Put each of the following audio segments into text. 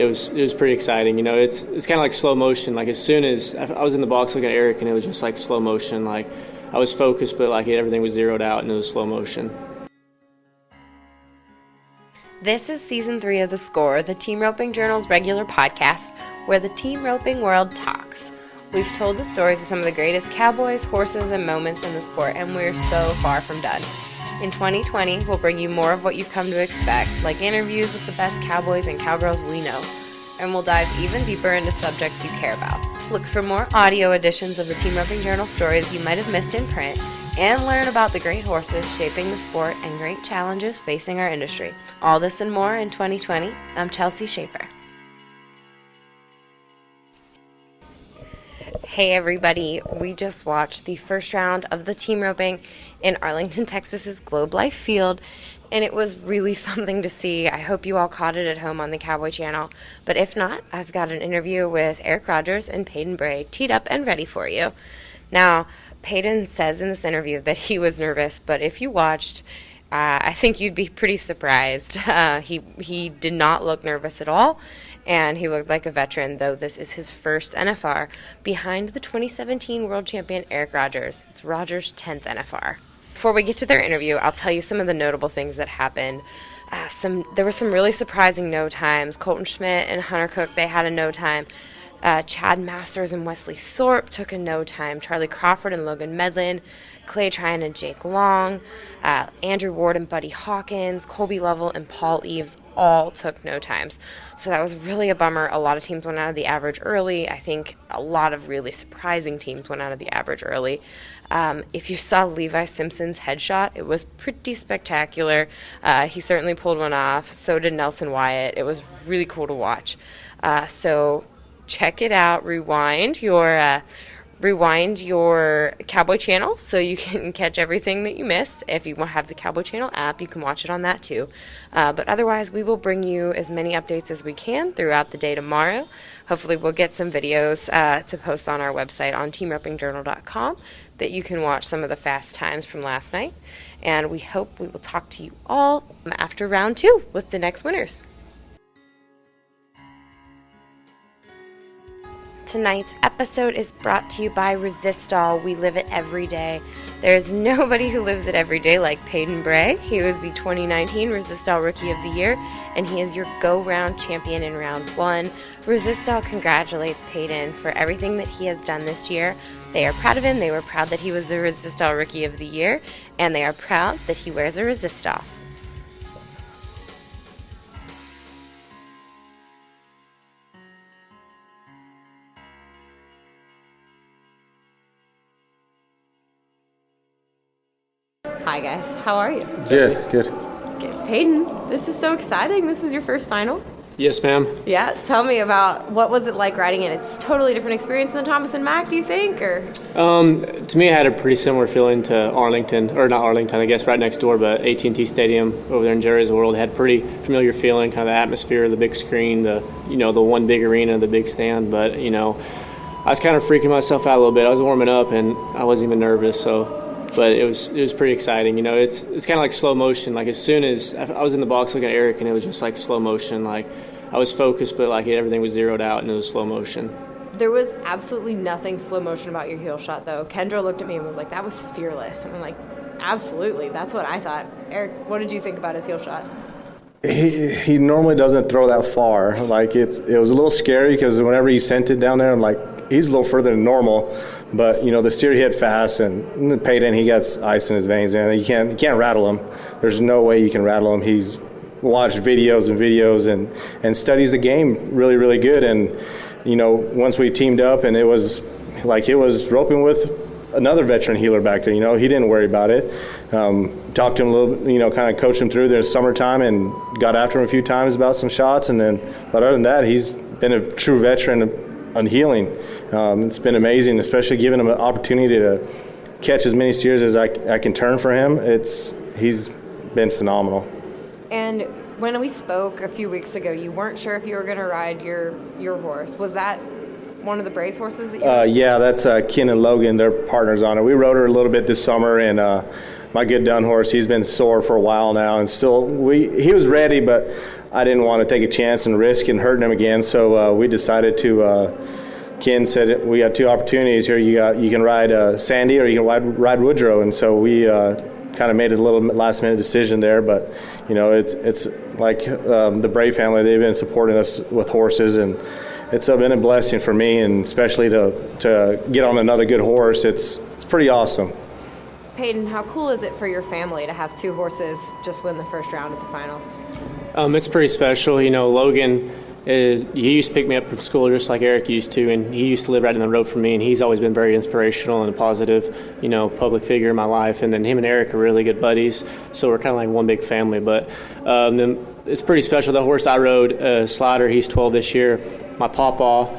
It was pretty exciting. It's kind of like slow motion. Like as soon as I was in the box looking at Erich, and it was just like slow motion. Like I was focused, but like everything was zeroed out, and it was slow motion. This is Season 3 of The Score, the Team Roping Journal's regular podcast, where the team roping world talks. We've told the stories of some of the greatest cowboys, horses, and moments in the sport, and we're so far from done. In 2020, we'll bring you more of what you've come to expect, like interviews with the best cowboys and cowgirls we know, and we'll dive even deeper into subjects you care about. Look for more audio editions of the Team Roping Journal stories you might have missed in print, and learn about the great horses shaping the sport and great challenges facing our industry. All this and more in 2020. I'm Chelsea Schaefer. Hey everybody, we just watched the first round of the team roping in Arlington, Texas's Globe Life Field, and it was really something to see. I hope you all caught it at home on the Cowboy Channel, but if not, I've got an interview with Erich and Paden Bray teed up and ready for you. Now, Paden says in this interview that he was nervous, but if you watched, I think you'd be pretty surprised. He did not look nervous at all, and he looked like a veteran, though this is his first NFR, behind the 2017 world champion Erich Rogers. It's Rogers' 10th NFR. Before we get to their interview, I'll tell you some of the notable things that happened. There were some really surprising no times. Colton Schmidt and Hunter Cook, they had a no time. Chad Masters and Wesley Thorpe took a no time. Charlie Crawford and Logan Medlin, Clay Tryon and Jake Long, Andrew Ward and Buddy Hawkins, Colby Lovell and Paul Eves all took no times. So that was really a bummer. A lot of teams went out of the average early. I think a lot of really surprising teams went out of the average early. If you saw Levi Simpson's headshot, it was pretty spectacular. He certainly pulled one off. So did Nelson Wyatt. It was really cool to watch. So check it out. Rewind your Cowboy Channel so you can catch everything that you missed. If you have the Cowboy Channel app, you can watch it on that too. But otherwise, we will bring you as many updates as we can throughout the day tomorrow. Hopefully, we'll get some videos to post on our website on teamropingjournal.com that you can watch some of the fast times from last night. And we hope we will talk to you all after round 2 with the next winners. Tonight's episode is brought to you by Resistol. We live it every day. There's nobody who lives it every day like Paden Bray. He was the 2019 Resistol Rookie of the Year, and he is your go-round champion in round 1. Resistol congratulates Paden for everything that he has done this year. They are proud of him. They were proud that he was the Resistol Rookie of the Year, and they are proud that he wears a Resistol. Hi guys, how are you? Good. Okay, Paden, this is so exciting. This is your first finals? Yes, ma'am. Yeah, tell me about what was it like riding it. It's a totally different experience than Thomas and Mack, do you think? Or To me, I had a pretty similar feeling to Arlington, or not Arlington, I guess right next door, but AT&T Stadium over there in Jerry's World. It had pretty familiar feeling, kind of the atmosphere, the big screen, the one big arena, the big stand. But I was kind of freaking myself out a little bit. I was warming up and I wasn't even nervous, but it was pretty exciting. It's kind of like slow motion. Like as soon as I was in the box looking at Erich, and it was just like slow motion. Like I was focused, but like everything was zeroed out, and it was slow motion. There was absolutely nothing slow motion about your heel shot, though. Kendra looked at me and was like, "That was fearless," and I'm like, "Absolutely, that's what I thought." Erich, what did you think about his heel shot? He normally doesn't throw that far. Like it was a little scary because whenever he sent it down there, I'm like, he's a little further than normal. But the steer hit fast, and the Paden, he got ice in his veins, man. You can't rattle him. There's no way you can rattle him. He's watched videos and studies the game really, really good. And once we teamed up, and it was roping with another veteran healer back there. He didn't worry about it. Talked to him a little, kind of coached him through the summertime, and got after him a few times about some shots. But other than that, he's been a true veteran on healing. It's been amazing, especially giving him an opportunity to catch as many steers as I can turn for him. He's been phenomenal. And when we spoke a few weeks ago, you weren't sure if you were going to ride your horse. Was that one of the Bray's horses that you Yeah, that's Ken and Logan. They're partners on it. We rode her a little bit this summer, and my good dun horse, he's been sore for a while now, and still he was ready, but I didn't want to take a chance and risk and hurting him again. So we decided to. Ken said we got two opportunities here. You can ride Sandy or you can ride Woodrow, and so we kind of made a little last-minute decision there. But it's like the Bray family. They've been supporting us with horses, and it's been a blessing for me, and especially to get on another good horse. It's pretty awesome. Paden, how cool is it for your family to have two horses just win the first round at the finals? It's pretty special. Logan he used to pick me up from school just like Erich used to, and he used to live right in the road from me, and he's always been very inspirational and a positive, public figure in my life. And then him and Erich are really good buddies, so we're kind of like one big family. But then it's pretty special. The horse I rode, Slider, he's 12 this year. My pawpaw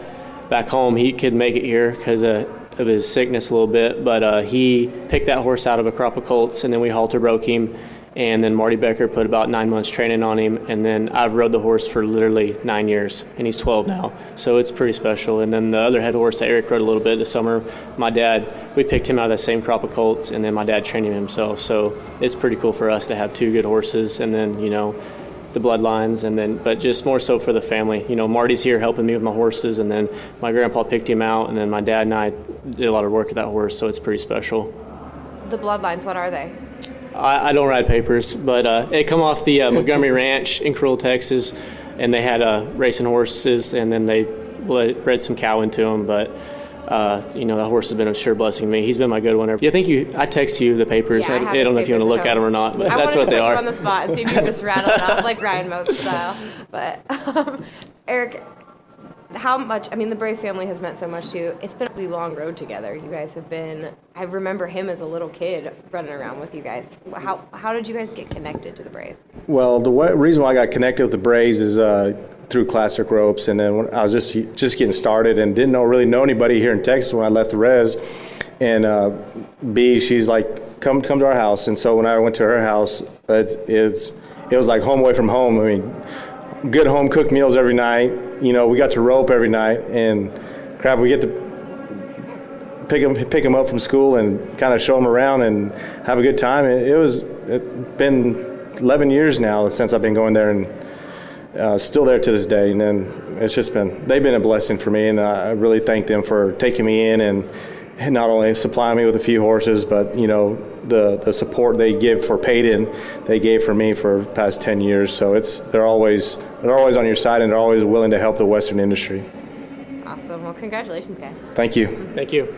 back home, he could make it here because of his sickness a little bit, but he picked that horse out of a crop of colts, and then we halter broke him. And then Marty Becker put about 9 months training on him. And then I've rode the horse for literally 9 years, and he's 12 now. So it's pretty special. And then the other head horse that Erich rode a little bit this summer, my dad, we picked him out of that same crop of colts, and then my dad trained him himself. So it's pretty cool for us to have two good horses, and then, the bloodlines, but just more so for the family. Marty's here helping me with my horses, and then my grandpa picked him out, and then my dad and I did a lot of work with that horse, so it's pretty special. The bloodlines, what are they? I don't ride papers, but it come off the Montgomery Ranch in Cruel, Texas, and they had racing horses, and then they bred some cow into them. But that horse has been a sure blessing to me. He's been my good one. I text you the papers. Yeah, I don't know if you want to look at them or not, but that's what they are. I wanted to put you on the spot and see if you just rattle it off like Ryan Moak style. But Erich, how much? The Bray family has meant so much to you. It's been a really long road together. You guys have been. I remember him as a little kid running around with you guys. How did you guys get connected to the Brays? Well, the reason why I got connected with the Brays is through classic ropes, and then when I was just getting started and didn't really know anybody here in Texas when I left the res. And B, she's like, come to our house. And so when I went to her house, it was like home away from home. Good home cooked meals every night. We got to rope every night, and we get to pick them up from school and kind of show them around and have a good time. It's been 11 years now since I've been going there, and still there to this day. And then they've been a blessing for me, and I really thank them for taking me in and not only supplying me with a few horses, but the support they give for Paden, they gave for me for the past 10 years. So they're always on your side, and they're always willing to help the Western industry. Awesome. Well, congratulations, guys. Thank you. Thank you.